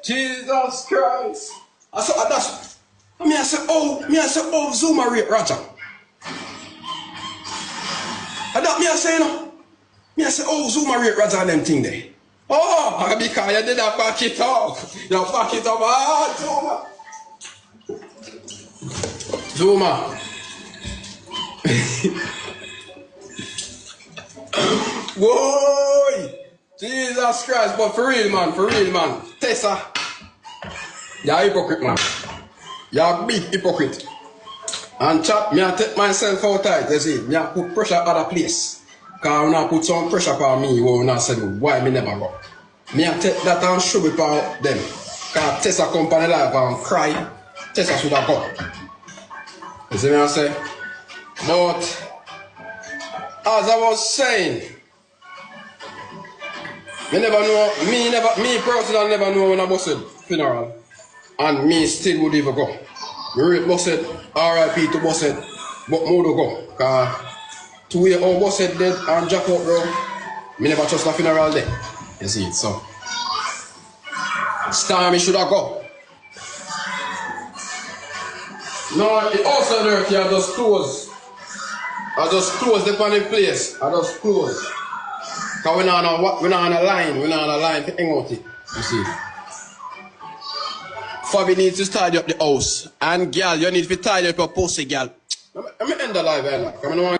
Jesus Christ. I said, that's. I say, oh, Zuma rate Roger. And that me I say, no. Me I say, oh, Zuma rate Roger and them thing there. Oh, because you did that back it up. You back it up. Ah, Zuma. Whoa! Jesus Christ, but for real, man. Tessa. You're a hypocrite, man. You're a big hypocrite. And chat, me I take myself out tight, you see. Me I put pressure at other place. Because when I put some pressure on me, when I said, why me never go? Me I take that and show it for them. Because Tessa come on the live and cry. Tessa should have gone. You see me I say? But, as I was saying, me personally never know when I busted funeral. And me still would even go. Me rate busted, RIP to busted, but more to go. Because to where all busted dead and jack out bro, me never trust the funeral there. You see it, so. Stormy should have go. No, it also dirty, I just close. I just close the funny place. I just close. Because we're not on a line. We're not on a line to hang out it. You see. Fabi needs to tidy up the house. And girl, you need to tidy up your pussy, girl. Let me end the live, man.